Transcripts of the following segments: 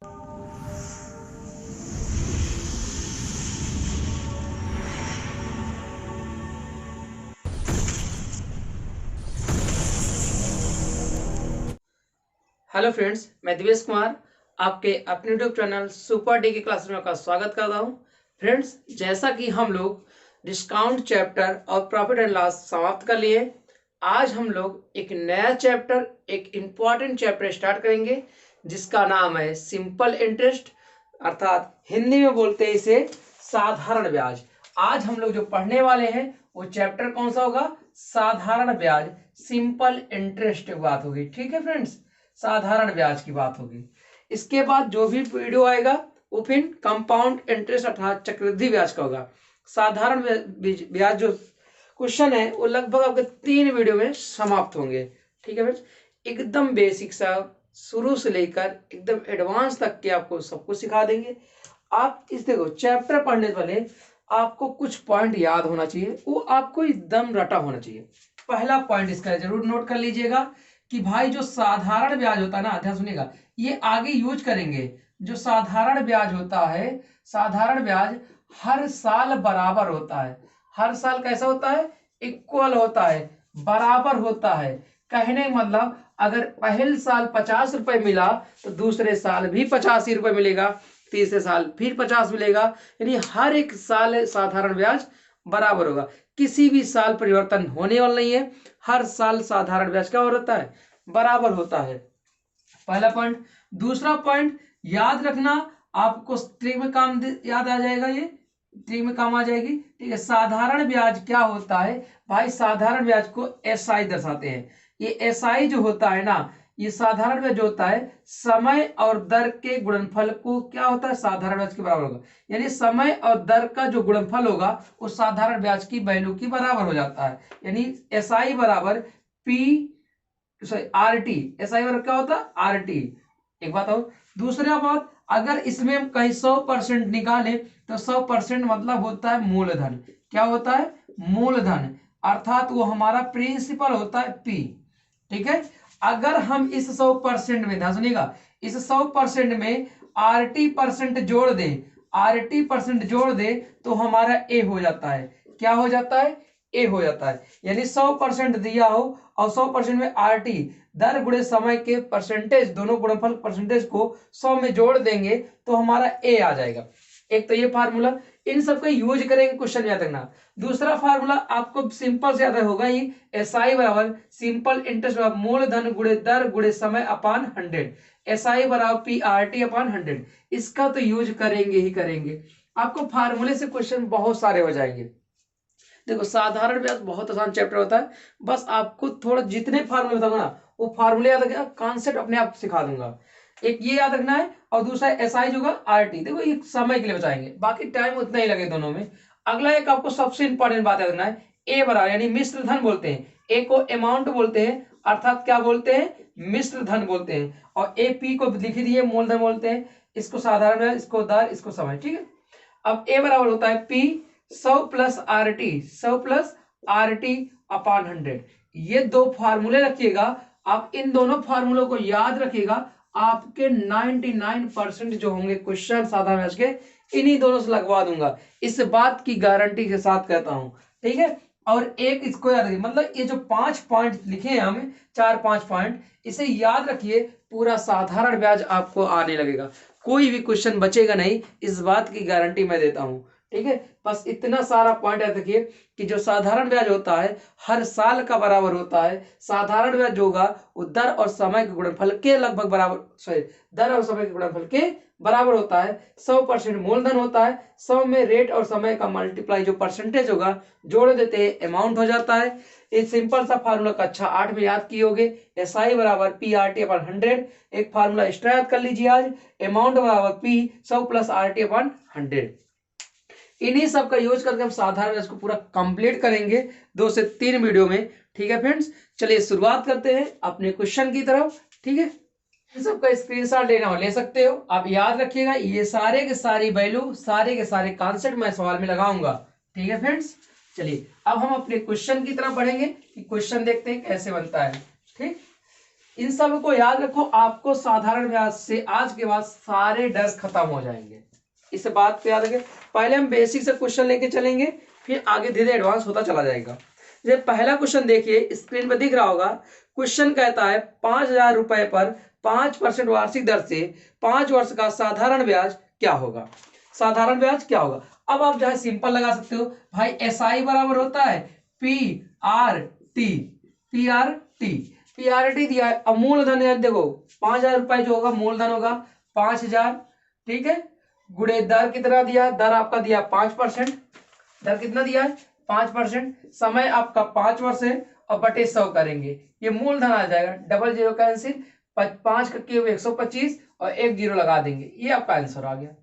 Hello friends, मैं दिवेश कुमार आपके अपने यूट्यूब चैनल सुपर डी की क्लासरूम का स्वागत करता हूं। फ्रेंड्स, जैसा कि हम लोग डिस्काउंट चैप्टर और प्रॉफिट एंड लॉस समाप्त कर लिए, आज हम लोग एक नया चैप्टर, एक इम्पॉर्टेंट चैप्टर स्टार्ट करेंगे जिसका नाम है सिंपल इंटरेस्ट, अर्थात हिंदी में बोलते हैं इसे साधारण ब्याज। आज हम लोग जो पढ़ने वाले हैं वो चैप्टर कौन सा होगा? साधारण ब्याज, सिंपल इंटरेस्ट की बात होगी। ठीक है फ्रेंड्स, साधारण ब्याज की बात होगी। इसके बाद जो भी वीडियो आएगा वो फिर कंपाउंड इंटरेस्ट अर्थात चक्रवृद्धि ब्याज का होगा। साधारण ब्याज जो क्वेश्चन है वो लगभग आपके 3 वीडियो में समाप्त होंगे। ठीक है फ्रेंड्स, एकदम बेसिक सा शुरू से लेकर एकदम एडवांस तक के आपको सब कुछ सिखा देंगे। आप इस देखो चैप्टर पढ़ने से पहले आपको कुछ पॉइंट याद होना चाहिए, वो आपको एकदम रटा होना चाहिए। पहला पॉइंट इसका जरूर नोट कर लीजिएगा कि भाई जो साधारण ब्याज होता है ना, ध्यान सुनिएगा, ये आगे यूज करेंगे। जो साधारण ब्याज होता है, साधारण ब्याज हर साल बराबर होता है। हर साल कैसा होता है? इक्वल होता है, बराबर होता है। कहने का मतलब अगर पहले साल 50 रुपए मिला तो दूसरे साल भी 50 ही रुपए मिलेगा, तीसरे साल फिर 50 मिलेगा। यानी हर एक साल साधारण ब्याज बराबर होगा, किसी भी साल परिवर्तन होने वाला नहीं है। हर साल साधारण ब्याज क्या होता है? बराबर होता है। पहला पॉइंट। दूसरा पॉइंट याद रखना, आपको ट्रिक में काम याद आ जाएगा, ये ट्रिक में काम आ जाएगी। ठीक है, साधारण ब्याज क्या होता है भाई? साधारण ब्याज को एसआई दर्शाते हैं। ये एसआई जो होता है ना, ये साधारण ब्याज जो होता है समय और दर के गुणनफल को क्या होता है? साधारण ब्याज के बराबर होगा। यानी समय और दर का जो गुणनफल होगा वो साधारण ब्याज की वैल्यू की बराबर हो जाता है। यानी एसआई बराबर P sorry R T. SI बराबर क्या होता है? R T. एक बात और, दूसरा बात, अगर इसमें हम कहीं 100% निकालें तो 100% मतलब होता है मूलधन। क्या होता है? मूलधन, अर्थात वो हमारा प्रिंसिपल होता है पी। ठीक है, अगर हम इस 100% में, ध्यान सुनिएगा, इस 100% में आरटी परसेंट जोड़ दें, आरटी परसेंट जोड़ दे तो हमारा ए हो जाता है। क्या हो जाता है? ए हो जाता है। यानी 100% दिया हो और 100% में आरटी दर गुणे समय के परसेंटेज, दोनों गुणनफल परसेंटेज को 100 में जोड़ देंगे तो हमारा ए आ जाएगा। एक तो ये फार्मूला, इन सबका यूज करेंगे क्वेश्चन याद रखना। दूसरा फार्मूला आपको सिंपल से याद होगा ही, एसआई बराबर सिंपल इंटरेस्ट बराबर मूलधन गुणे दर गुणे समय अपान 100। एसआई बराबर पी आर टी अपान 100। इसका तो यूज करेंगे ही करेंगे। आपको फार्मूले से क्वेश्चन बहुत सारे हो जाएंगे। देखो साधारण ब्याज बहुत आसान चैप्टर होता है, बस आपको थोड़ा जितने फार्मूले बताऊंगा ना वो फार्मूले याद रखना, कॉन्सेप्ट अपने आप सिखा दूंगा। एक ये याद रखना है और दूसरा एसआई होगा आरटी। देखो ये समय के लिए बचाएंगे, बाकी टाइम उतना ही लगे दोनों में। अगला एक आपको सबसे इंपॉर्टेंट बात याद रखना है, ए बराबर यानी मिश्र धन बोलते हैं, ए को अमाउंट बोलते हैं, अर्थात क्या बोलते हैं? मिश्र धन बोलते हैं। और ए पी को लिख दिए मूलधन बोलते हैं, इसको साधारण ब्याज, इसको दर, इसको समय। ठीक है, अब ए बराबर होता है P 100 plus R T, 100 plus R T अपान 100। ये दो फार्मूले रखिएगा, आप इन दोनों फार्मूलों को याद रखिएगा। आपके 99% जो होंगे क्वेश्चन साधारण ब्याज के इन्हीं दोनों से लगवा दूंगा, इस बात की गारंटी के साथ कहता हूं। ठीक है, और एक इसको याद रखिए, मतलब ये जो 5 पॉइंट लिखे हैं हमें, 4-5 पॉइंट, इसे याद रखिए, पूरा साधारण ब्याज आपको आने लगेगा, कोई भी क्वेश्चन बचेगा नहीं, इस बात की गारंटी मैं देता हूं। ठीक है, बस इतना सारा पॉइंट याद रखिए कि जो साधारण ब्याज होता है हर साल का बराबर होता है। साधारण ब्याज जो होगा वो दर और समय के गुणनफल के लगभग बराबर, सॉरी दर और समय के गुणनफल के बराबर होता है। 100% मूलधन होता है, 100 में रेट और समय का मल्टीप्लाई जो परसेंटेज होगा जोड़ देते हैं, अमाउंट हो जाता है। एक सिंपल सा फार्मूला कक्षा 8 में याद किए होगे, एसआई बराबर पी आर टी अपॉन 100। एक फार्मूला एक्स्ट्रा याद कर लीजिए आज, अमाउंट बराबर P 100 plus R T upon 100। इन्हीं सब का यूज करके हम साधारण ब्याज को पूरा कंप्लीट करेंगे 2 से 3 वीडियो में। ठीक है फ्रेंड्स, चलिए शुरुआत करते हैं अपने क्वेश्चन की तरफ। ठीक है, इन सब का स्क्रीनशॉट लेना हो ले सकते हो। आप याद रखिएगा ये सारे के सारी वैल्यू, सारे के सारे कॉन्सेप्ट मैं सवाल में लगाऊंगा। ठीक है फ्रेंड्स, चलिए अब हम अपने क्वेश्चन की तरफ बढ़ेंगे कि क्वेश्चन देखते हैं कैसे बनता है। ठीक, इन सब को याद रखो, आपको साधारण ब्याज से आज के बाद सारे डर खत्म हो जाएंगे। इस बात को याद रखें। पहले हम बेसिक से क्वेश्चन लेके चलेंगे, फिर आगे धीरे एडवांस होता चला जाएगा। ये पहला क्वेश्चन देखिए, स्क्रीन पर दिख रहा होगा। क्वेश्चन कहता है 5,000 रुपए पर 5% वार्षिक दर से 5 वर्ष का साधारण ब्याज क्या होगा। साधारण ब्याज क्या होगा। अब आप चाहे सिंपल लगा सकते हो भाई, SI बराबर होता है PRT। PRT दिया है। अब मूलधन यार देखो 5,000 रुपए जो होगा मूलधन होगा 5,000, ठीक है, गुणे दर कितना दिया, दर आपका दिया 5%। दर कितना दिया है 5%। समय आपका 5 वर्ष है और बटे 100 करेंगे, ये मूलधन आ जाएगा। डबल जीरो कैंसिल, 5 का क्यूब 125 और 1 जीरो लगा देंगे, ये आपका आंसर आ गया।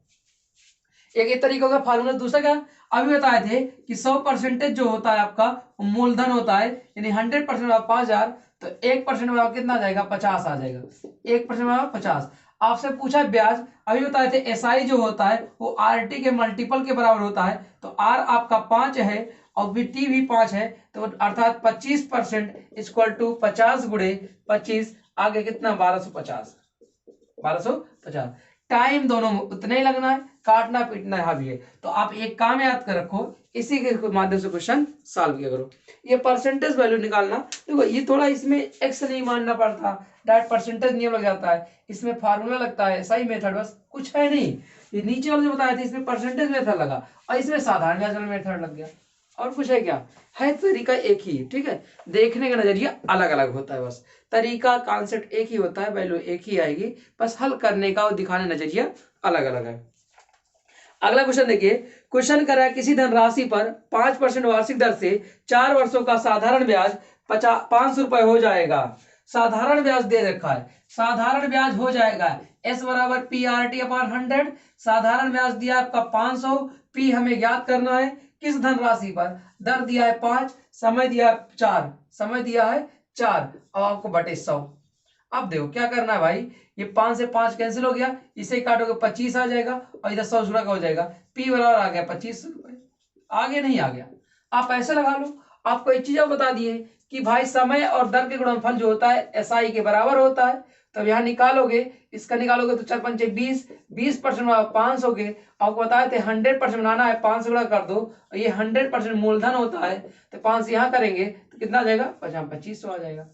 एक तरीका होगा फार्मूला। दूसरा क्या, अभी बताए थे कि 100% जो होता है आपका मूलधन होता है, यानी 100% आप 5,000, तो 1% में आप कितना आ जाएगा 50 आ जाएगा। 1% में आप 50। आपसे पूछा ब्याज, अभी बताए थे SI जो होता है वो RT के मल्टीपल के बराबर होता है, तो R आपका 5 है और T भी 5 है, तो अर्थात 25% इक्वल टू 50 गुणे 25, आगे कितना 1250। 1250। टाइम दोनों में उतना ही लगना है, काटना पीटना यहाँ भी है। तो आप एक काम याद कर रखो, इसी के माध्यम से क्वेश्चन सॉल्व किया करो। ये परसेंटेज वैल्यू निकालना, देखो ये थोड़ा इसमें एक्स नहीं मानना पड़ता, डायरेक्ट परसेंटेज नियम लग जाता है, इसमें फार्मूला लगता है, सही मेथड, बस कुछ है नहीं। ये नीचे वाले जो बताए थे इसमें परसेंटेज मेथड लगा और इसमें साधारण व्याज मेथड लग गया, और कुछ है क्या, है तरीका एक ही, ठीक है। देखने का नजरिया अलग अलग होता है, बस तरीका कॉन्सेप्ट एक ही होता है, वैल्यू एक ही आएगी, बस हल करने का और दिखाने नजरिया अलग अलग है। अगला क्वेश्चन देखिए, क्वेश्चन कर रहा है किसी धनराशि पर 5% वार्षिक दर से 4 वर्षों का साधारण ब्याज 500 रुपए हो जाएगा। साधारण ब्याज दे रखा है, साधारण ब्याज हो जाएगा S बराबर PRT अपॉन 100। साधारण ब्याज दिया आपका 500, P हमें ज्ञात करना है किस धनराशि पर, दर दिया है 5, समय दिया है 4, समय दिया है 4 और आपको बटे 100। अब देखो क्या करना है भाई, ये 5 से 5 कैंसिल हो गया, इसे काटोगे 25 आ जाएगा और इधर 100 जुड़ा का हो जाएगा, P बराबर आ गया 25 रुपए। आगे नहीं आ गया, आप ऐसे लगा लो। आपको एक चीज और बता दिए कि भाई समय और दर के गुणनफल जो होता है SI के बराबर होता है, तब यहाँ निकालोगे, इसका निकालोगे तो 4 पंचे 20, 20% 500 के, आपको बताए थे 100% बनाना है, 5 से गुणा कर दो, और ये 100% मूलधन होता है, तो 5 से यहाँ करेंगे तो कितना आ जाएगा 2500 आ जाएगा।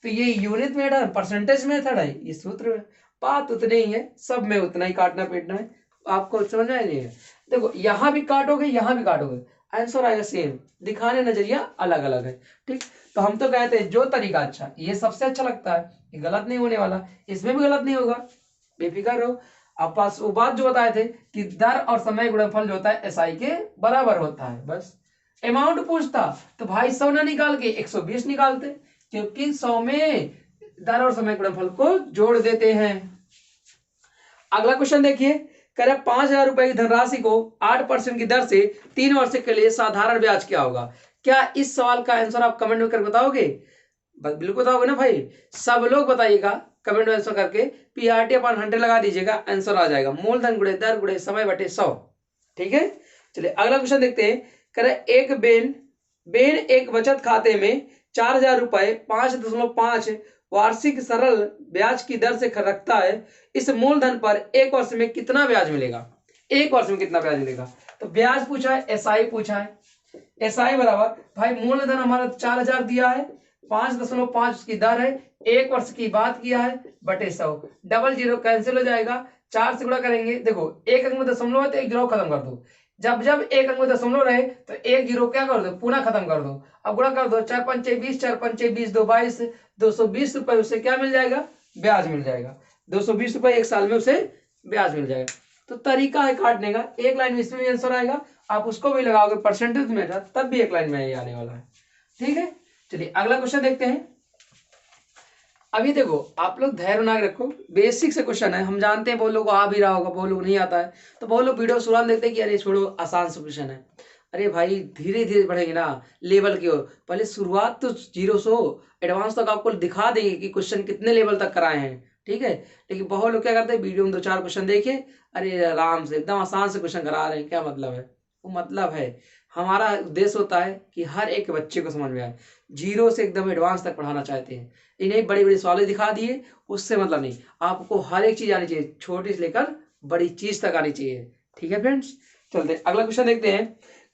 तो ये यूनिट मेथड परसेंटेज मेथड है, ये सूत्र है, बात उतनी ही है, सब में उतना ही काटना पीटना है, आपको समझ में नहीं है। देखो यहाँ भी काटोगे यहाँ भी काटोगे, आंसर आएगा सेम, दिखाने नजरिया अलग अलग है, ठीक। तो हम तो कहते हैं जो तरीका अच्छा, ये सबसे अच्छा लगता है, ये गलत नहीं होने वाला, इसमें भी गलत नहीं होगा, बेफिक्र रहो। आप पास वो बात जो बताए थे कि दर और समय गुणनफल जो होता है SI के बराबर होता है, बस अमाउंट पूछता तो भाई 100 ना निकाल के 120 निकालते, क्योंकि 100 में दर और समय गुणनफल को जोड़ देते हैं। अगला क्वेश्चन देखिए, कह रहा 5,000 रुपए की धनराशि को 8% की दर से 3 वर्ष के लिए साधारण ब्याज क्या होगा। क्या इस सवाल का आंसर आप कमेंट में कर बताओगे, बिल्कुल बताओगे ना भाई, सब लोग बताइएगा कमेंट में आंसर करके, PRT अपॉन 100 लगा दीजिएगा, आंसर आ जाएगा मूलधन गुणे दर गुणे समय बटे 100, ठीक है। चलिए अगला क्वेश्चन देखते हैं। कह रहे एक बेन एक बचत खाते में 4,000 रुपए 5.5 वार्षिक सरल ब्याज की दर से रखता है, इस मूलधन पर एक वर्ष में कितना ब्याज मिलेगा, एक वर्ष में कितना ब्याज मिलेगा। तो ब्याज पूछा है, SI पूछा है, SI बराबर भाई मूलधन हमारा 4,000 दिया है, 5.5 की दर है, एक वर्ष की बात किया है, बटे 100, डबल जीरो कैंसिल हो जाएगा, 4 से गुणा करेंगे, देखो एक अंक में दशमलव है तो एक जीरो खत्म कर दो, जब जब एक अंक में दशमलव रहे तो एक जीरो क्या कर दो पुनः खत्म कर दो, अब गुणा कर दो, 4 पंचे 20, 4 पंचे 20, 2 22, 220 रुपए उससे क्या मिल जाएगा, ब्याज मिल जाएगा, 220 रुपए एक साल में उसे ब्याज मिल जाएगा। तो तरीका है काटने का, एक लाइन में इसमें भी आंसर आएगा, आप उसको भी लगाओगे परसेंटेज में तब भी एक लाइन में ही आने वाला है, ठीक है। चलिए अगला क्वेश्चन देखते हैं। अभी देखो आप लोग धैर्य बना के रखो, बेसिक से क्वेश्चन है, हम जानते हैं बहुत लोग को आ भी रहा होगा, बहुत लोग नहीं आता है, तो बहुत लोग वीडियो शुरुआत देखते हैं कि अरे छोड़ो आसान से क्वेश्चन है, अरे भाई धीरे धीरे बढ़ेंगे ना लेवल की ओर, पहले शुरुआत तो 0 से एडवांस तक आपको दिखा देंगे कि क्वेश्चन कितने लेवल तक कराए हैं, ठीक है। लेकिन बहुत लोग क्या करते हैं वीडियो में 2-4 क्वेश्चन देखे, अरे आराम से एकदम आसान से क्वेश्चन करा रहे हैं, क्या मतलब है, वो मतलब है हमारा उद्देश्य होता है कि हर एक बच्चे को समझ में आए, जीरो से एकदम एडवांस तक पढ़ाना चाहते हैं। इन्हें बड़ी बड़ी सवालें दिखा दिए उससे मतलब नहीं, आपको हर एक चीज आनी चाहिए, छोटी से लेकर बड़ी चीज तक आनी चाहिए। ठीक है फ्रेंड्स, चलते अगला क्वेश्चन देखते हैं।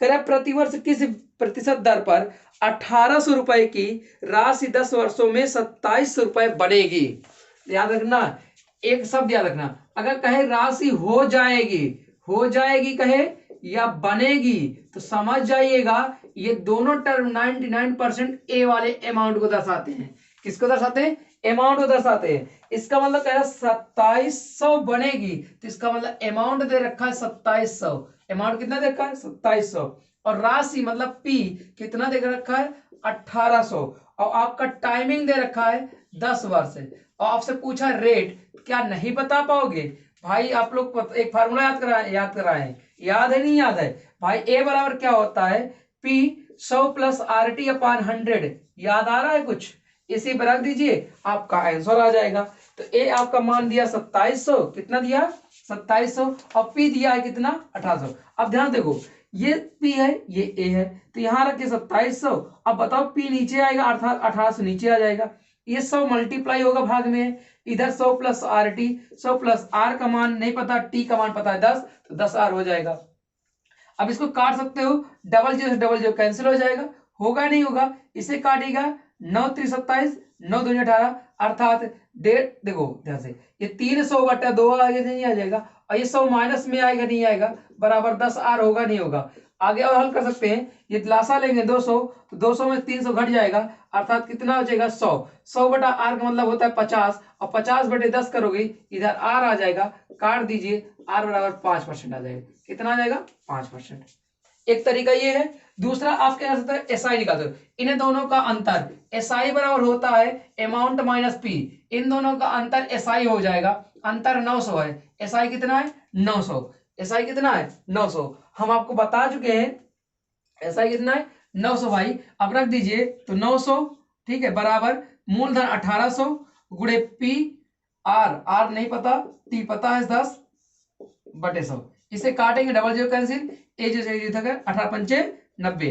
कह रहा है प्रतिवर्ष किस प्रतिशत दर पर 1800 रुपए की राशि 10 वर्षों में 2700 रुपए बनेगी। याद रखना, एक शब्द याद रखना, अगर कहे राशि हो जाएगी कहे या बनेगी, तो समझ जाइएगा ये दोनों टर्म 99% ए वाले अमाउंट को दर्शाते हैं। किसको दर्शाते हैं? अमाउंट को दर्शाते हैं। इसका मतलब कह रहा है 2700 बनेगी, तो इसका मतलब अमाउंट दे रखा है 2700। अमाउंट कितना दे रखा है? 2700। और राशि मतलब पी कितना दे रखा है? 1800। और आपका टाइमिंग दे रखा है 10 वर्ष। और आपसे पूछा रेट, क्या नहीं बता पाओगे भाई? आप लोग एक फार्मूला याद कराएं, याद है नहीं याद है भाई? ए बराबर क्या होता है? P 100 plus R T upon 100। याद आ रहा है कुछ? इसी पर रख दीजिए, आपका आंसर आ जाएगा। तो ए आपका मान दिया 2700, कितना दिया? 2700। और पी दिया है कितना? 1800। अब ध्यान देखो, ये पी है ये ए है, तो यहां रखे 2700। अब बताओ पी नीचे आएगा अर्थात 1800 नीचे आ जाएगा। ये 100 मल्टीप्लाई होगा भाग में, इधर 100 plus R T, 100 plus R का मान नहीं पता, टी का मान पता है 10, तो 10 आर हो जाएगा। अब इसको काट सकते हो, डबल जीरो कैंसिल हो जाएगा, होगा नहीं होगा? इसे काटेगा 9 3 27, 9 2 18, अर्थात डेढ़, देखो ध्यान से, ये 300/2 आगे नहीं आ जाएगा, और ये 100 माइनस में आएगा नहीं आएगा, बराबर 10 आर होगा नहीं होगा? आगे और हल कर सकते हैं, ये लासा लेंगे 200, तो 200 में 300 घट जाएगा, अर्थात कितना हो जाएगा? 100। 100/r का मतलब होता है 50, और 50/10 करोगे, इधर r आ जाएगा, काट दीजिए, r बराबर 5% आ जाएगा। कितना आ जाएगा? 5%। एक तरीका ये है। दूसरा आप क्या कर सकते हैं? एसआई निकाल दो। इन्हें दोनों का अंतर, एसआई बराबर होता है अमाउंट माइनस पी। इन दोनों का अंतर एसआई हो जाएगा, अंतर 900 है। एसआई कितना है? 900। एसआई कितना है? 900। हम आपको बता चुके हैं एसआई कितना है? 900 भाई। अब रख दीजिए, तो 900 ठीक है बराबर मूलधन 1800 गुणे पी, आर नहीं पता, टी पता है 10/100। इसे काटेंगे, डबल जीरो कैंसिल, ए जैसे 18×5 = 90,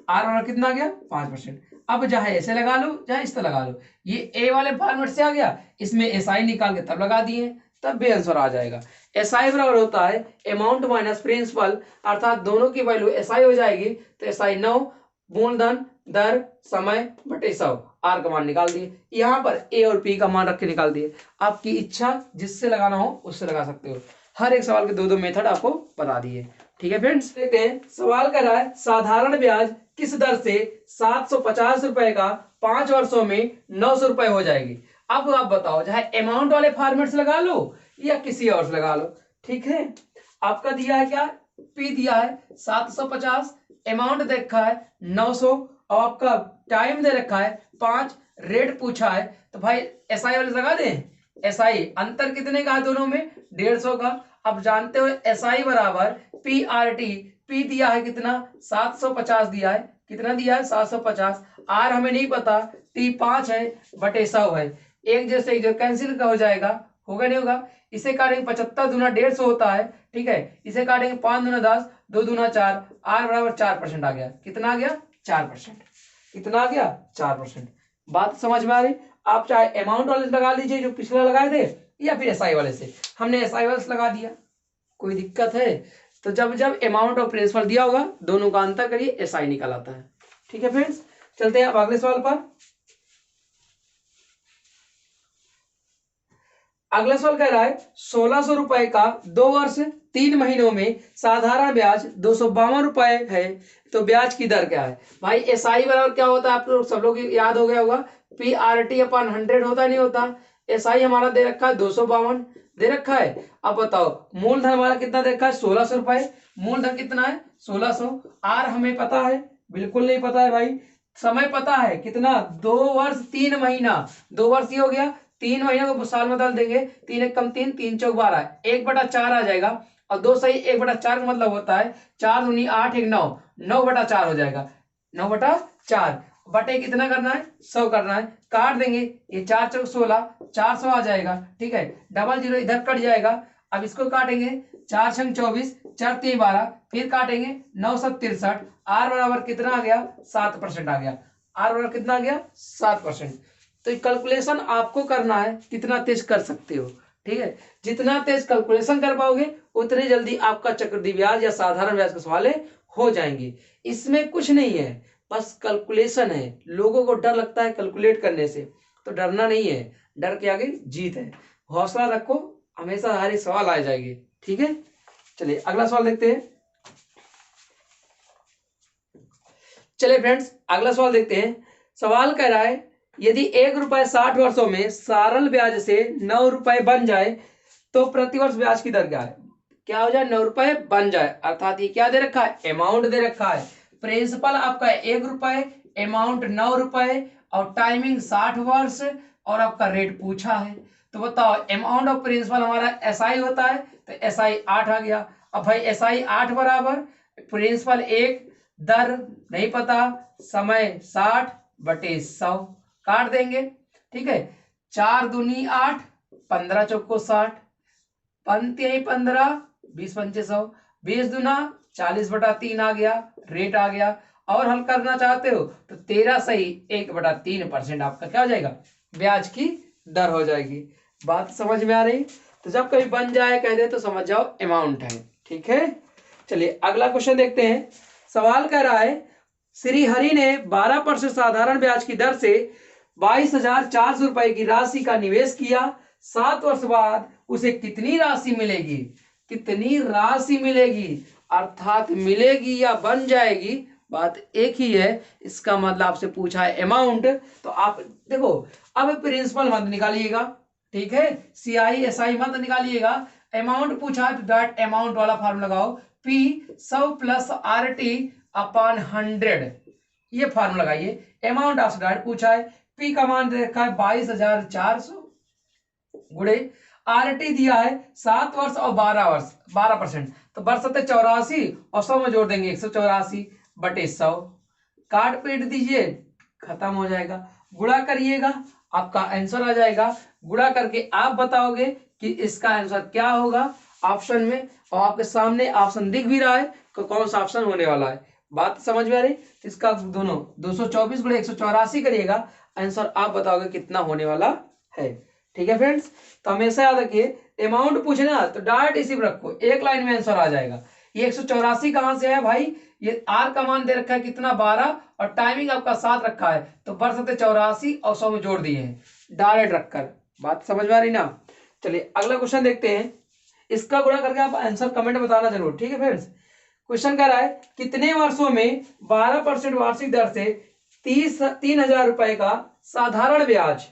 आर और कितना आ गया? 5%। अब चाहे ऐसे लगा लो चाहे इस तरह लगा लो, ये ए वाले फॉर्मेट से आ गया, इसमें एसआई निकाल के तब लगा दिए, तब भी आंसर आ जाएगा। एसआई बराबर होता है अमाउंट माइनस प्रिंसिपल, अर्थात दोनों की वैल्यू एसआई हो जाएगी, तो एसआई 9 मूलधन दर समय बटे 100, आर का मान निकाल दिए, यहाँ पर ए और पी का मान रख के निकाल दिए। आपकी इच्छा जिससे लगाना हो उससे लगा सकते हो। हर एक सवाल के दो मेथड आपको बता दिए। ठीक है फ्रेंड्स, देखते हैं सवाल कर रहा है साधारण ब्याज किस दर से 750 रुपए का 5 वर्षों में 900 रुपए हो जाएगी। अब आप बताओ, चाहे अमाउंट वाले फॉर्मेट से लगा लो या किसी और से लगा लो। ठीक है, आपका दिया है क्या? पी दिया है 750, अमाउंट देखा है 900, और आपका टाइम दे रखा है 5, रेट पूछा है, तो भाई एसआई वाले लगा दें। एसआई अंतर कितने का है दोनों में? 150 का। अब जानते हो एसआई बराबर पी आर टी, पी दिया है कितना? 750 दिया है, कितना दिया है? 750। आर हमें नहीं पता, टी 5 है बटे 100 है, एक जैसे एक जो कैंसिल का हो जाएगा, होगा नहीं होगा? इसे काटेंगे 75 दूना 150 होता है, ठीक है, इसे काटेंगे 5 दूना 10, 2 दूना 4, आर बराबर 4% आ गया। कितना आ गया? 4%। कितना आ गया? 4%। बात समझ में आ रही? आप चाहे अमाउंट वाले से लगा लीजिए जो पिछला लगाए थे, या फिर एसआई वाले से। हमने एसआई वाले से लगा दिया, कोई दिक्कत है? तो जब जब अमाउंट और प्रिंसिपल दिया होगा दोनों का अंतर करिए, एसआई निकल आता है। ठीक है फ्रेंड्स, चलते हैं अब अगले सवाल पर। अगला सवाल कह रहा है 1600 रुपए का 2 वर्ष 3 महीनों में साधारण ब्याज 252 रुपए है, तो ब्याज की दर क्या है? भाई एसआई बराबर क्या होता है? आप लोग सब लोग याद हो गया होगा, पी आर टी अपॉन 100 होता नहीं होता? एसआई हमारा दे रखा है 252 दे रखा है। अब बताओ मूलधन हमारा कितना दे रखा है? 1600 रुपए। मूलधन कितना है? 1600। आर हमें पता है? बिल्कुल नहीं पता है भाई। समय पता है कितना? 2 वर्ष 3 महीना, 2 वर्ष ही हो गया, 3 महीनों को साल में बदल देंगे, 3 एक कम 3, 3 चौक 12, 1/4 आ जाएगा, और 2 सही 1/4 का मतलब होता है 4 दूनी 8 1 9, 9/4 हो जाएगा, 9/4 बटे कितना करना है? 100 करना है, काट देंगे, ये 4 चौक 16, 400 आ जाएगा। ठीक है, डबल जीरो इधर कट जाएगा, अब इसको काटेंगे, 4 छंग 24, 4 3 12, फिर काटेंगे 9 7 63, आर बराबर कितना आ गया 7% आ गया। आर बराबर कितना आ गया 7%। तो कैलकुलेशन आपको करना है, कितना तेज कर सकते हो। ठीक है, जितना तेज कैलकुलेशन कर पाओगे उतनी जल्दी आपका चक्रवृद्धि ब्याज या साधारण ब्याज के सवाल हो जाएंगे। इसमें कुछ नहीं है, बस कैलकुलेशन है। लोगों को डर लगता है कैलकुलेट करने से, तो डरना नहीं है, डर के आगे जीत है। हौसला रखो, हमेशा हर एक सवाल आ जाएगी। ठीक है, चलिए अगला सवाल देखते हैं। चलिए फ्रेंड्स अगला सवाल देखते हैं। सवाल कह रहा है यदि 1 रुपए 60 वर्षों में सरल ब्याज से 9 रुपए बन जाए तो प्रतिवर्ष ब्याज की दर क्या है। क्या हो जाए 9 रुपए बन जाए, अर्थात ये क्या दे रखा है, अमाउंट दे रखा है। प्रिंसिपल आपका 1 रुपए, अमाउंट 9 रुपए और टाइमिंग 60 वर्ष और आपका रेट पूछा है। तो बताओ अमाउंट ऑफ प्रिंसिपल हमारा एसआई होता है, तो एसआई 8 आ गया। अब भाई एसआई 8 बराबर प्रिंसिपल 1, दर नहीं पता, समय 60 बटे 100 काट देंगे। ठीक है, 4 दूनी 8, 15 चौको 60, 15 20 पंचे 100, 20 दूना 40 बटा 3 आ गया, रेट आ गया। और हल करना चाहते हो तो 13 सही 1/3% आपका क्या हो जाएगा, ब्याज की दर हो जाएगी। बात समझ में आ रही। तो जब कभी बन जाए कह दे तो समझ जाओ अमाउंट है। ठीक है, चलिए अगला क्वेश्चन देखते हैं। सवाल कह रहा है श्री हरि ने 12% साधारण ब्याज की दर से 22,400 रुपए की राशि का निवेश किया। 7 वर्ष बाद उसे कितनी राशि मिलेगी, कितनी राशि मिलेगी, अर्थात मिलेगी या बन जाएगी, बात एक ही है। इसका मतलब आपसे पूछा है अमाउंट, तो आप देखो अब प्रिंसिपल मत निकालिएगा। ठीक है, सीआई एसआई मत निकालिएगा, अमाउंट पूछा है तो डायरेक्ट अमाउंट वाला फार्मूला लगाओ, P 100 plus R T upon 100, ये फार्मूला लगाइए। अमाउंट आपसे डायरेक्ट पूछा है, पी का मान दे रखा है 22,400 गुणे आर टी दिया है 7 वर्ष और 12 वर्ष 12%, तो वर्ष 84 और 100 में जोड़ देंगे 184 बटे 100, काट पीट दीजिए खत्म हो जाएगा। गुणा करिएगा आपका आंसर आ जाएगा। गुणा करके आप बताओगे कि इसका आंसर क्या होगा ऑप्शन में, और आपके सामने ऑप्शन दिख भी रहा है कि कौन सा ऑप्शन होने वाला है। बात समझ में आ रही। इसका दोनों 224 गुणे 184 करिएगा, आंसर आप बताओगे कितना होने वाला है। ठीक है फ्रेंड्स, तो हमेशा याद रखिए अमाउंट पूछना तो डायरेक्ट इसी पर रखो, एक लाइन में आंसर आ जाएगा। ये 184 कहां से है भाई, ये आर का मान दे रखा है कितना 12 और टाइमिंग आपका 7 रखा है, तो वर्ष 84 और 100 में जोड़ दिए हैं डायरेक्ट रखकर। बात समझ में आ रही ना। चलिए अगला क्वेश्चन देखते हैं। इसका गुणा करके आप आंसर कमेंट में बताना जरूर। ठीक है फ्रेंड्स, क्वेश्चन कह रहा है कितने वर्षों में 12% वार्षिक दर से 3,000 रुपए का साधारण ब्याज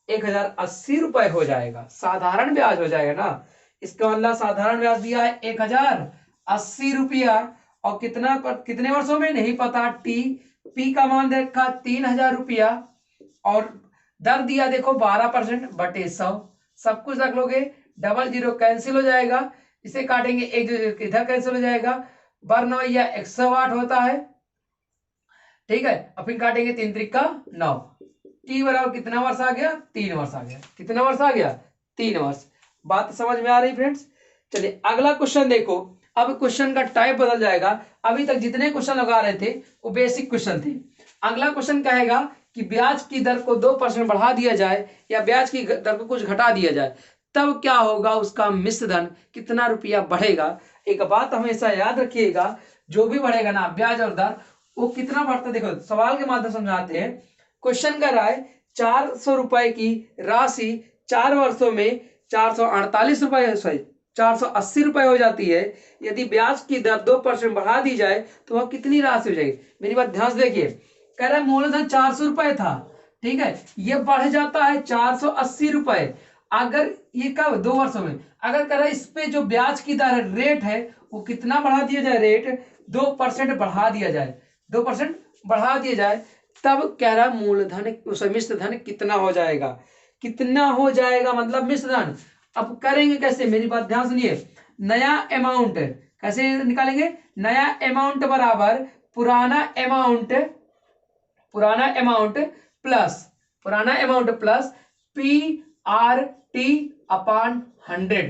1,080 रुपए हो जाएगा। साधारण ब्याज हो जाएगा ना, इसका मतलब साधारण ब्याज दिया है 1,080 रुपया और कितने वर्षों में नहीं पता, टी पी का मान दे रखा 3,000 रुपया और दर दिया देखो 12% बटे 100, सब कुछ रख लोगे, डबल जीरो कैंसिल हो जाएगा, इसे काटेंगे एक इधर कैंसिल हो जाएगा, बर्न या 108 होता है। ठीक है, और फिर काटेंगे 3 त्रिका 9, टी बराबर कितना वर्ष आ गया, 3 वर्ष आ गया। कितना वर्ष आ गया, 3 वर्ष। बात समझ में आ रही फ्रेंड्स। चलिए अगला क्वेश्चन देखो। अब क्वेश्चन का टाइप बदल जाएगा। अभी तक जितने क्वेश्चन लगा रहे थे वो बेसिक क्वेश्चन थे। अगला क्वेश्चन कहेगा कि ब्याज की दर को 2% बढ़ा दिया जाए या ब्याज की दर को कुछ घटा दिया जाए, तब क्या होगा, उसका मिश्र धन कितना रुपया बढ़ेगा। एक बात हमेशा याद रखिएगा, जो भी बढ़ेगा ना ब्याज और दर, वो कितना बढ़ता है। देखो सवाल के माध्यम समझाते हैं। क्वेश्चन कर रहा है 400 रुपए की राशि 4 वर्षों में 448 रुपए, सॉरी 480 रुपए हो जाती है। यदि ब्याज की दर 2% बढ़ा दी जाए तो वह कितनी राशि हो जाएगी। मेरी बात ध्यान से देखिए, कह रहा है मूलधन 400 रुपए था, ठीक है, ये बढ़ जाता है 480 रुपए। अगर ये कब 2 वर्षों में, अगर कह रहा है इस पे जो ब्याज की दर रेट है वो कितना बढ़ा दिया जाए, रेट 2% बढ़ा दिया जाए, 2% बढ़ा दिया जाए, तब कह रहा मूलधन मिश्र धन कितना हो जाएगा, कितना हो जाएगा मतलब मिश्र धन। अब करेंगे कैसे, मेरी बात ध्यान सुनिए। नया अमाउंट कैसे निकालेंगे, नया अमाउंट बराबर पुराना amount plus P R T upon 100,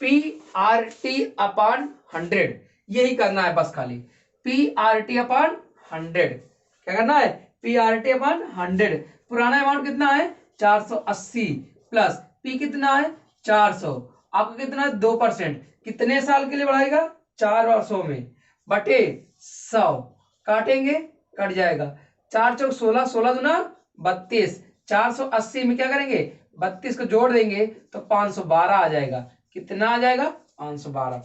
PRT/100, यही करना है बस खाली। PRT/100 क्या करना है? PRT/100। पुराना अमाउंट कितना है? 480 प्लस P कितना है? 400। आपका कितना है? 2%। कितने साल के लिए बढ़ाएगा? 4 वर्षों में, बटे 100। काटेंगे, कट जाएगा। 4 चौक 16, 16 दूना 32। 480 में क्या करेंगे? 32 को जोड़ देंगे तो 512 आ जाएगा। कितना आ जाएगा? 512।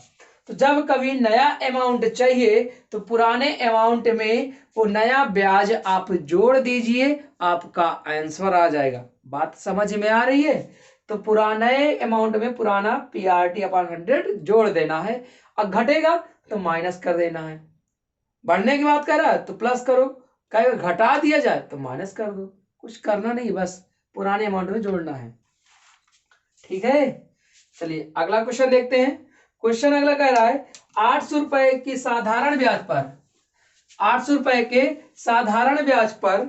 तो जब कभी नया अमाउंट चाहिए तो पुराने अमाउंट में वो नया ब्याज आप जोड़ दीजिए, आपका आंसर आ जाएगा। बात समझ में आ रही है? तो पुराने अमाउंट में पुराना PRT/100 जोड़ देना है, और घटेगा तो माइनस कर देना है। बढ़ने की बात कर रहा है तो प्लस करो, कहेगा घटा दिया जाए तो माइनस कर दो। कुछ करना नहीं, बस पुराने अमाउंट में जोड़ना है। ठीक है, चलिए अगला क्वेश्चन देखते हैं। क्वेश्चन अगला कह रहा है 800 रुपए की साधारण ब्याज पर, 800 रुपए के साधारण ब्याज पर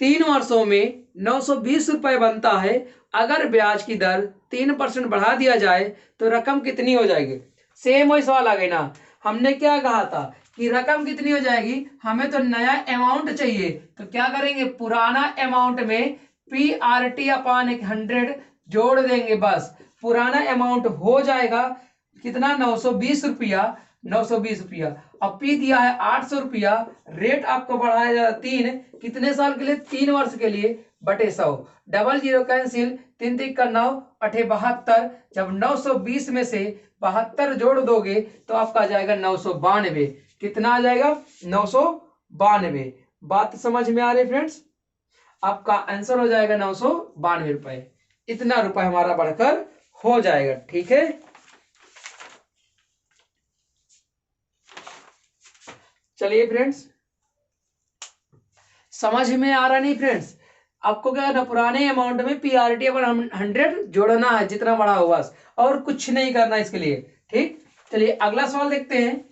3 वर्षों में 920 रुपए बनता है। अगर ब्याज की दर 3% बढ़ा दिया जाए तो रकम कितनी हो जाएगी? सेम वही सवाल आ गई ना। हमने क्या कहा था कि रकम कितनी हो जाएगी? हमें तो नया अमाउंट चाहिए, तो क्या करेंगे? पुराना अमाउंट में PRT/100 जोड़ देंगे, बस पुराना अमाउंट हो जाएगा कितना? 920 रुपया। 920 रुपया। अब P दिया है 800 रुपया, रेट आपको बढ़ाया जाएगा 3, कितने साल के लिए? 3 वर्ष के लिए, बटे 100। डबल जीरो कैंसिल, 3 3 का 9, 8 72। जब 920 में से 72 जोड़ दोगे तो आपका आ जाएगा 992। कितना आ जाएगा? 992। बात समझ में आ रही फ्रेंड्स? आपका आंसर हो जाएगा 992 रुपए। इतना रुपए हमारा बढ़कर हो जाएगा। ठीक है, चलिए फ्रेंड्स, समझ में आ रहा नहीं फ्रेंड्स? आपको क्या करना? पुराने अमाउंट में PRT/100 जोड़ना है, जितना बड़ा हो बस, और कुछ नहीं करना इसके लिए। ठीक, चलिए अगला सवाल देखते हैं।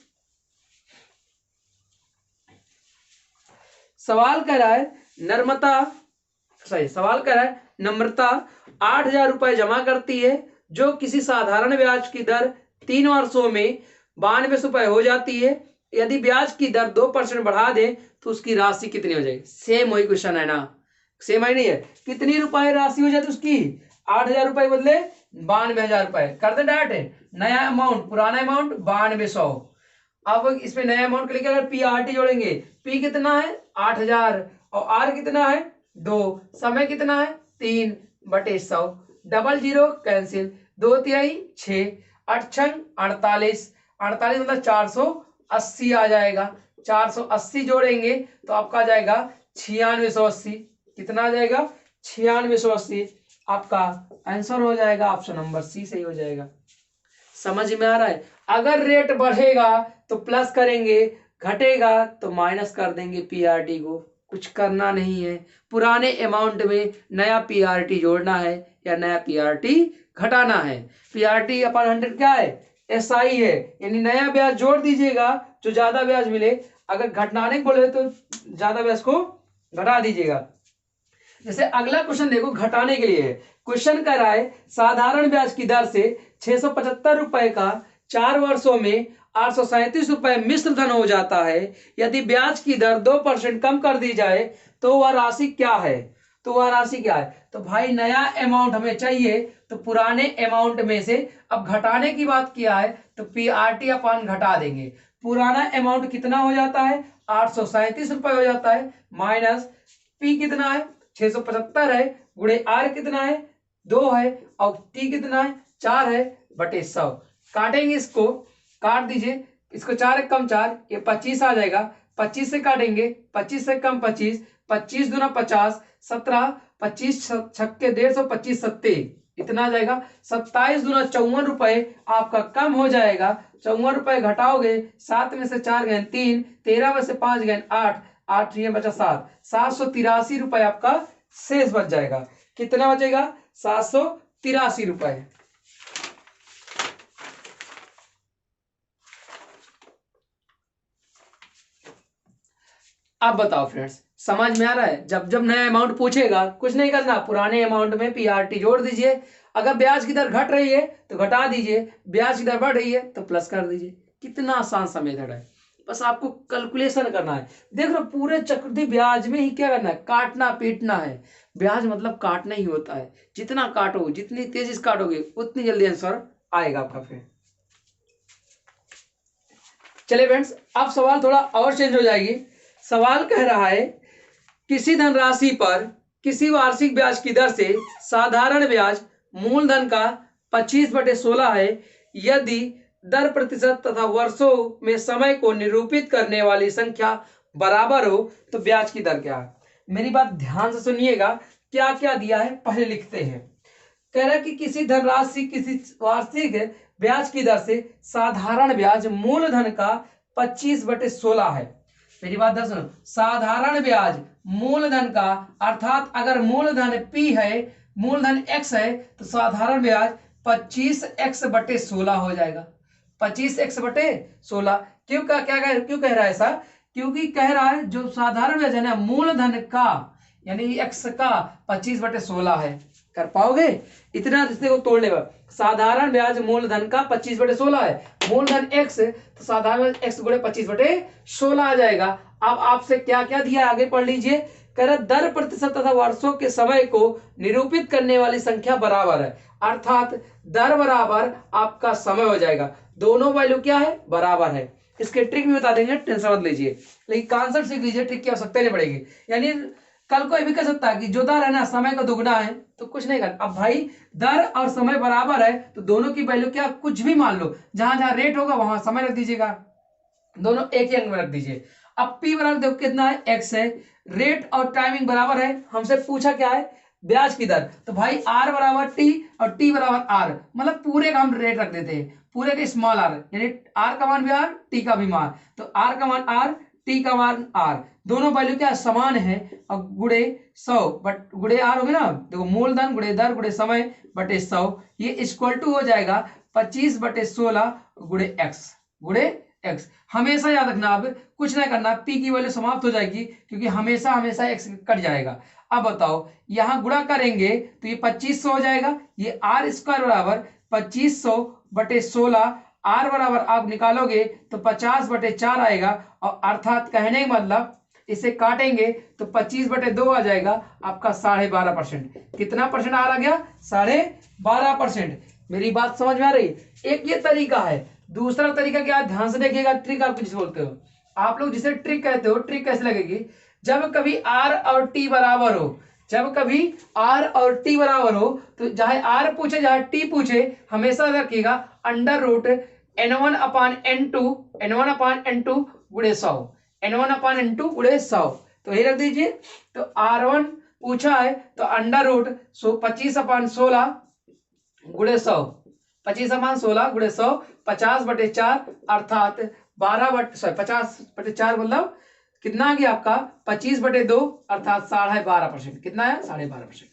सवाल कह रहा है सवाल कह रहा है नम्रता 8000 रुपए जमा करती है, जो किसी साधारण ब्याज की दर 3 वर्षों में 92 रुपए हो जाती है। यदि ब्याज की दर 2% बढ़ा दे तो उसकी राशि कितनी हो जाएगी? सेम वही क्वेश्चन है ना, सेम है नहीं है? कितनी रुपए राशि हो जाती उसकी? 8000 रुपए बदले 92,000 रुपए कर दे डायरेक्ट। नया अमाउंट, पुराना अमाउंट 9200। अब इसमें नया अमाउंट के लिए अगर PRT जोड़ेंगे, P कितना है? 8000, और R कितना है? 2, समय कितना है? 3 बटे 100। डबल जीरो कैंसिल, 2 तिहाई 6, 8 छंग 48। 48 मतलब 480 आ जाएगा। 480 जोड़ेंगे तो आपका आ जाएगा 9680। कितना आ जाएगा? 9680। आपका आंसर हो जाएगा ऑप्शन नंबर सी सही हो जाएगा। समझ में आ रहा है? अगर रेट बढ़ेगा तो प्लस करेंगे, घटेगा तो माइनस कर देंगे PRT को। कुछ करना नहीं है, पुराने अमाउंट में नया PRT जोड़ना है या नया PRT घटाना है। PRT/100 क्या है? SI है, यानी नया ब्याज जोड़ दीजिएगा जो ज्यादा ब्याज मिले। अगर घटाने को बोले तो ज्यादा ब्याज को घटा दीजिएगा। जैसे अगला क्वेश्चन देखो, घटाने के लिए क्वेश्चन कर रहा है साधारण ब्याज की दर से 675 रुपए का 4 वर्षों में 837 रुपए मिश्र धन हो जाता है। यदि ब्याज की दर 2% कम कर दी जाए तो वह राशि क्या है? तो वह राशि क्या है? तो भाई नया अमाउंट हमें चाहिए, तो पुराने अमाउंट में से अब घटाने की बात किया है तो PRT अपन घटा देंगे। पुराना अमाउंट कितना हो जाता है? 837 रुपए हो जाता है, माइनस P कितना है? 675 है, गुणे R कितना है? 2 है, और T कितना है? 4 है, बटे 100। काटेंगे, इसको काट दीजिए। इसको 4 एक कम 4, ये 25 आ जाएगा। 25 से काटेंगे, 25 से कम 25, 25 दूना 50, 17, 25 छक्के 150, 25 सत्ते इतना आ जाएगा। 27 दूना 54 रुपए आपका कम हो जाएगा। 54 रुपए घटाओगे, 7 में से 4 गए 3, 13 में से 5 गए 8, 8 ये बचा 7, 783 रुपए आपका शेष बच जाएगा। कितना बचेगा? 783 रुपए। अब बताओ फ्रेंड्स, समझ में आ रहा है? जब जब नया अमाउंट पूछेगा कुछ नहीं करना, पुराने अमाउंट में PRT जोड़ दीजिए। अगर ब्याज की दर घट रही है तो घटा दीजिए, ब्याज की दर बढ़ रही है तो प्लस कर दीजिए। कितना आसान सा मेथड है, बस आपको कैलकुलेशन करना है। देख लो पूरे चक्रवृद्धि ब्याज में ही क्या करना है, काटना पीटना है। ब्याज मतलब काटना ही होता है, जितना काटो, जितनी तेजी से काटोगे उतनी जल्दी आंसर आएगा आपका। फिर चलिए फ्रेंड्स, अब सवाल थोड़ा और चेंज हो जाएगी। सवाल कह रहा है किसी धनराशि पर किसी वार्षिक ब्याज की दर से साधारण ब्याज मूलधन का 25/16 है, यदि दर प्रतिशत तथा वर्षों में समय को निरूपित करने वाली संख्या बराबर हो तो ब्याज की दर क्या है। मेरी बात ध्यान से सुनिएगा, क्या क्या दिया है पहले लिखते हैं। कह रहा है कि किसी धनराशि किसी वार्षिक ब्याज की दर से साधारण ब्याज मूलधन का 25/16 है। मेरी बात ध्यान सुनो, साधारण ब्याज मूलधन का, अर्थात अगर मूलधन P है, मूलधन X है, तो साधारण ब्याज 25x/16 हो जाएगा। 25x/16 क्यों क्यों कह रहा है ऐसा? क्योंकि कह रहा है जो साधारण ब्याज है ना, मूलधन का यानी x का 25/16 है। कर पाओगे? इतना रिश्ते को तोड़ लेगा। साधारण ब्याज मूलधन का 25/16 है, मूलधन x तो साधारण x गुणे 25/16 आ जाएगा। अब आपसे क्या क्या दिया है आगे पढ़ लीजिए। कह रहा दर प्रतिशत तथा वर्षों के समय को निरूपित करने वाली संख्या बराबर है, अर्थात दर बराबर आपका समय हो जाएगा। दोनों वैल्यू क्या है, बराबर है। इसके ट्रिक भी बता देंगे, टेंशन मत लीजिए, लेकिन कॉन्सेप्ट सीख लीजिए, ट्रिक की आवश्यकता नहीं पड़ेगी। यानी कल को ये भी कह सकता है कि जो दर है ना समय का दुगना है तो कुछ नहीं कर। अब भाई दर और समय बराबर है तो दोनों की वैल्यू क्या, कुछ भी मान लो, जहां जहां रेट होगा वहां समय रख दीजिएगा, दोनों एक ही अंक में रख दीजिए। अब P बराबर देखो कितना है, x है, रेट और टाइमिंग बराबर है, हमसे पूछा क्या है, ब्याज की दर, तो भाई R बराबर T और T बराबर R, मतलब पूरे का हम रेट रख देते हैं, पूरे के स्मॉल r, यानी R का मान भी R, T का भी मान, तो R का मान R, T का मान R, दोनों वैल्यू क्या समान है और गुणे 100 बट गुणे R हो गया ना, देखो मूलधन गुणे दर गुणे समय बटे 100, ये इक्वल टू हो जाएगा 25/16 गुणे x। हमेशा याद रखना, अब कुछ नहीं करना, P की वैल्यू समाप्त हो जाएगी क्योंकि हमेशा हमेशा x कट जाएगा। अब बताओ यहां गुणा करेंगे तो ये 2500 हो जाएगा, ये R² बराबर 2500/16, R बराबर आप निकालोगे तो 50/4 आएगा, और अर्थात कहने का मतलब इसे काटेंगे तो 25/2 आ जाएगा आपका 12.5%। कितना परसेंट आ गया, 12.5%। मेरी बात समझ में आ रही? एक ये तरीका है। दूसरा तरीका क्या, ध्यान से देखिएगा, ट्रिक आप जिसे बोलते हो, आप लोग जिसे ट्रिक कहते हो, ट्रिक कैसे लगेगी, जब कभी R और T बराबर हो, जब कभी R और T बराबर हो तो चाहे R पूछे चाहे T पूछे, हमेशा रखिएगा √N1/N2 गुणे 100, N1/N2 गुणे 100, तो यही रख दीजिए। तो R1 पूछा है तो √25/16 गुणे 100, 25/16 गुणे 100, 50/4 अर्थात 50/4 मतलब कितना आ गया आपका 25/2 अर्थात 12.5%। कितना है, 12.5%।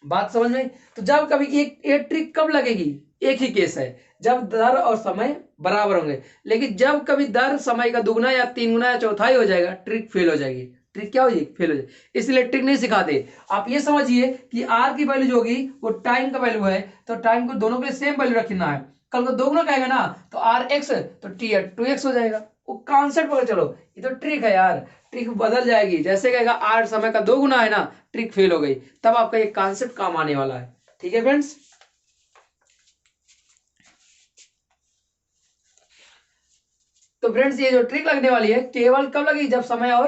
बात समझ में? तो जब कभी एक ट्रिक कब लगेगी, एक ही केस है, जब दर और समय बराबर होंगे, लेकिन जब कभी दर समय का दुगना या 3 गुना या चौथाई हो जाएगा, ट्रिक फेल हो जाएगी। ट्रिक क्या हो जाएगी, फेल हो जाएगी। इसलिए ट्रिक नहीं सिखाते। आप ये समझिए कि R की वैल्यू जो होगी वो टाइम का वैल्यू है, तो टाइम को दोनों के लिए सेम वैल्यू रखना है। कल को दोगुना कहेगा ना तो RX तो T 2x हो जाएगा। वो कॉन्सेप्ट पकड़ चलो, ये तो ट्रिक है यार, ट्रिक बदल जाएगी। जैसे कहेगा R समय का 2 गुना है ना, ट्रिक फेल हो गई, तब आपका ये कॉन्सेप्ट काम आने वाला है। ठीक है फ्रेंड्स, तो फ्रेंड्स ये जो ट्रिक लगने वाली है केवल कब लगेगी, जब समय और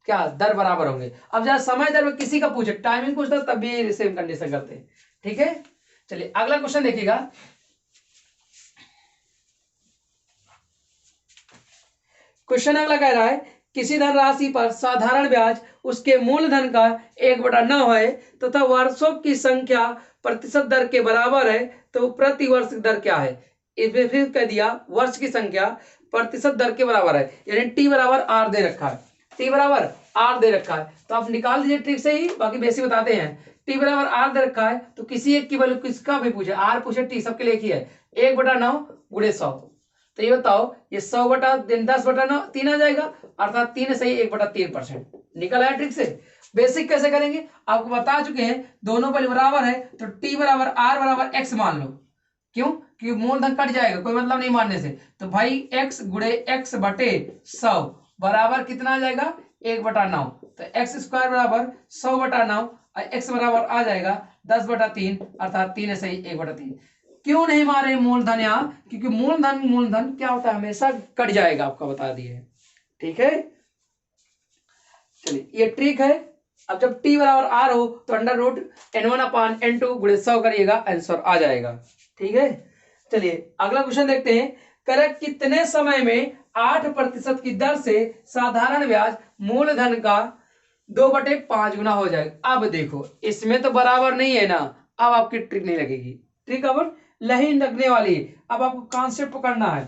क्या दर बराबर होंगे। अब जहां समय दर में किसी का पूछे, टाइमिंग पूछता तब भी सेम कंडीशन करते हैं। ठीक है, चलिए अगला क्वेश्चन देखिएगा। क्वेश्चन अगला कह रहा है किसी धनराशि पर साधारण ब्याज उसके मूलधन का 1/9 है तथा वर्षों की संख्या प्रतिशत दर के बराबर है, तो प्रति वर्ष दर क्या है। इसमें फिर कह दिया वर्ष की संख्या प्रतिशत दर के बराबर है, यानी T बराबर R दे रखा है, T बराबर R दे रखा है, तो आप निकाल दीजिए ट्रिक से ही, बाकी बेसिक बताते हैं। T बराबर R दे रखा है तो किसी एक की वैल्यू, किसका भी पूछे, R पूछे T, सबके लिए एक ही है, 1/9 गुणे 100। तो ये बताओ ये 100/10/9 3 आ जाएगा, अर्थात 3 सही 1/3%। निकल आया ट्रिक से। बेसिक कैसे करेंगे आपको बता चुके हैं, दोनों पहले बराबर है तो टी बराबर आर बराबर एक्स मान लो। क्यों? क्योंकि मूलधन कट जाएगा, कोई मतलब नहीं मानने से। तो भाई एक्स गुड़े एक्स बटे 100 बराबर कितना आ जाएगा 1/9। तो एक्स स्क्वायर बराबर 100/9 और एक्स बराबर आ जाएगा 10/3 अर्थात 3 से 1/3। क्यों नहीं मारे मूलधन यहाँ? क्योंकि मूलधन क्या होता है हमेशा कट जाएगा, आपका बता दिए। ठीक है, चलिए ये ट्रिक है। अब जब t बराबर r हो तो अंडर रूट n1/n2 गुणे 100 करिएगा, आंसर आ जाएगा। ठीक है, चलिए अगला क्वेश्चन देखते हैं। करें कितने समय में 8% की दर से साधारण ब्याज मूलधन का 2/5 गुना हो जाएगा। अब देखो इसमें तो बराबर नहीं है ना, अब आपकी ट्रिक नहीं लगेगी, ट्रिक अब नहीं लगने वाली। अब आपको कॉन्सेप्ट पकड़ना है।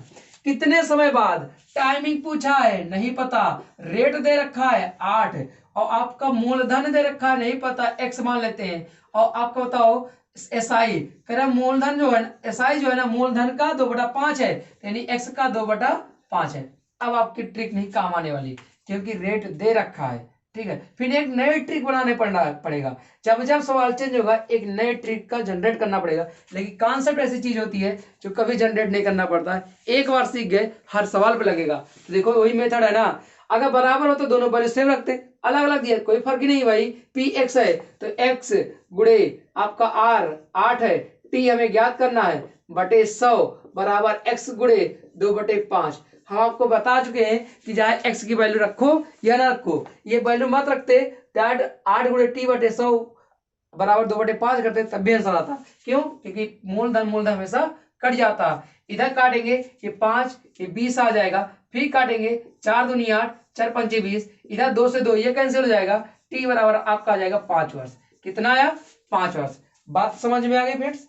कितने समय बाद, टाइमिंग पूछा है नहीं पता, रेट दे रखा है 8 और आपका मूलधन दे रखा है नहीं पता, x मान लेते हैं। और आपको बताओ एसआई कह रहा मूलधन जो है एसआई जो है ना मूलधन का 2/5 है, यानी x का 2/5 है। अब आपकी ट्रिक नहीं काम आने वाली क्योंकि रेट दे रखा है। ठीक है, फिर एक नई ट्रिक बनाने पड़ेगा। जब जब सवाल चेंज होगा एक नए ट्रिक का जनरेट करना पड़ेगा। लेकिन कॉन्सेप्ट ऐसी चीज होती है जो कभी जनरेट नहीं करना पड़ता है, एक बार सीख गए हर सवाल पे लगेगा। तो देखो वही मेथड है ना, अगर बराबर हो तो दोनों वैल्यू सेम रखते, अलग अलग दिया कोई फर्क ही नहीं भाई। पी एक्स है तो एक्स गुड़े आपका आर 8 है, टी हमें ज्ञात करना है बटे 100 बराबर एक्स गुड़े 2/5। हम आपको बता चुके हैं कि चाहे x की वैल्यू रखो या ना रखो, ये वैल्यू मत रखते, दैट 8 गुणे टी बटे 100 बराबर 2/5 करते तब भी आंसर आता। क्यों? क्योंकि मूलधन हमेशा कट जाता। इधर काटेंगे ये 5 ये 20 आ जाएगा, फिर काटेंगे 4 दूनी 8 4 पंचे 20, इधर 2 से 2 ये कैंसिल हो जाएगा, टी बराबर आपका आ जाएगा 5 वर्ष। कितना आया? 5 वर्ष। बात समझ में आ गई फ्रेंड्स?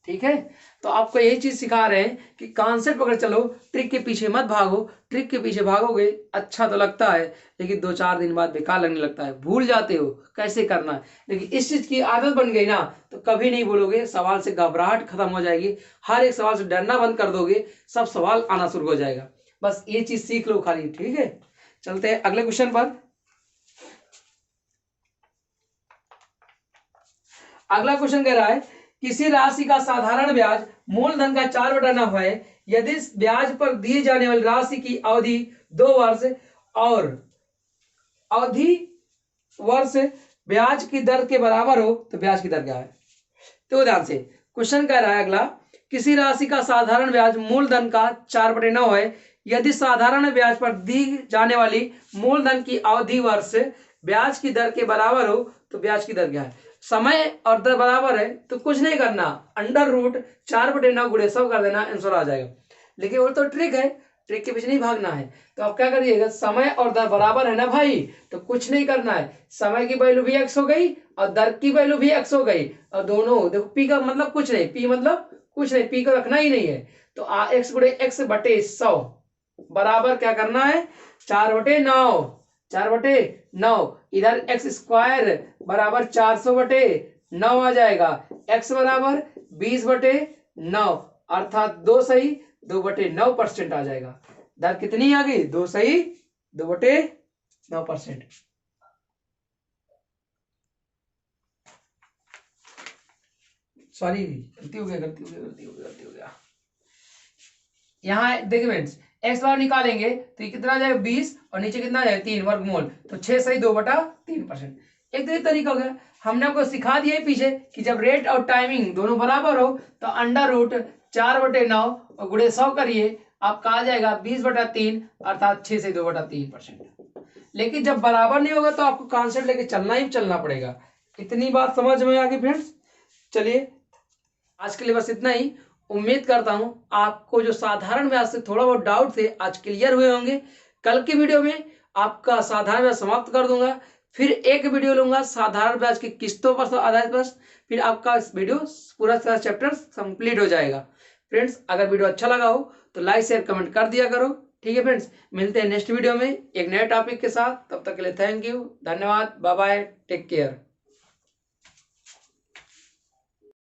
ठीक है, तो आपको यही चीज सिखा रहे हैं कि कॉन्सेप्ट पकड़ चलो, ट्रिक के पीछे मत भागो। ट्रिक के पीछे भागोगे अच्छा तो लगता है लेकिन 2-4 दिन बाद बेकार लगने लगता है, भूल जाते हो कैसे करना है। लेकिन इस चीज की आदत बन गई ना तो कभी नहीं बोलोगे, सवाल से घबराहट खत्म हो जाएगी, हर एक सवाल से डरना बंद कर दोगे, सब सवाल आना शुरू हो जाएगा। बस ये चीज सीख लो खाली। ठीक है, चलते हैं अगले क्वेश्चन पर। अगला क्वेश्चन कह रहा है किसी राशि का साधारण ब्याज मूलधन का 4/9 है यदि ब्याज पर दी जाने वाली राशि की अवधि 2 वर्ष और अवधि वर्ष ब्याज की दर के बराबर हो तो ब्याज की दर क्या है। तो ध्यान से क्वेश्चन कह रहा है अगला, किसी राशि का साधारण ब्याज मूलधन का 4/9 है यदि साधारण ब्याज पर दी जाने वाली मूलधन की अवधि वर्ष ब्याज की दर के बराबर हो तो ब्याज की दर क्या है। समय और दर बराबर है तो कुछ नहीं करना, अंडर रूट 4/9 गुणे 100 कर देना, आंसर आ जाएगा। लेकिन वो तो ट्रिक है, ट्रिक के पीछे नहीं भागना है। तो आप क्या करिएगा, समय और दर बराबर है ना भाई तो कुछ नहीं करना है, समय की वैल्यू भी x हो गई और दर की वैल्यू भी x हो गई, और दोनों देखो p का मतलब कुछ नहीं, p मतलब कुछ नहीं, p को रखना ही नहीं है। तो x गुणे x बटे 100 बराबर क्या करना है 4/9, 4/9, इधर एक्स स्क्वायर बराबर 400/9 आ जाएगा, x बराबर 20/9 अर्थात 2 सही 2/9% आ जाएगा। दर कितनी आ गई 2 सही 2/9%। सॉरी गलती हो गया। यहाँ देखिए फ्रेंड्स एक्स बार निकालेंगे तो ये कितना आ जाएगा 20 और नीचे कितना आ जाएगा 3 वर्गमूल, तो 6 सही 2/3%। एक तो ये तरीका हो गया। हमने आपको सिखा दिया है पीछे कि जब रेट और टाइमिंग दोनों बराबर हो तो अंडर रूट 4/9 और गुणे 100 करिए, आपका आ जाएगा 20/3 अर्थात 6 से 2/3%। लेकिन जब बराबर नहीं होगा तो आपको कॉन्सेप्ट लेके चलना ही चलना पड़ेगा। इतनी बात समझ में आ गई फ्रेंड्स। चलिए आज के लिए बस इतना ही। उम्मीद करता हूं आपको जो साधारण ब्याज से थोड़ा बहुत डाउट थे आज क्लियर हुए होंगे। कल की वीडियो में आपका साधारण ब्याज समाप्त कर दूंगा, फिर एक वीडियो लूंगा साधारण ब्याज की किस्तों पर आधारित पर, फिर आपका इस वीडियो पूरा चैप्टर कंप्लीट हो जाएगा। फ्रेंड्स अगर वीडियो अच्छा लगा हो तो लाइक शेयर कमेंट कर दिया करो। ठीक है फ्रेंड्स, मिलते हैं नेक्स्ट वीडियो में एक नए टॉपिक के साथ। तब तक के लिए थैंक यू, धन्यवाद, बाय बाय, टेक केयर।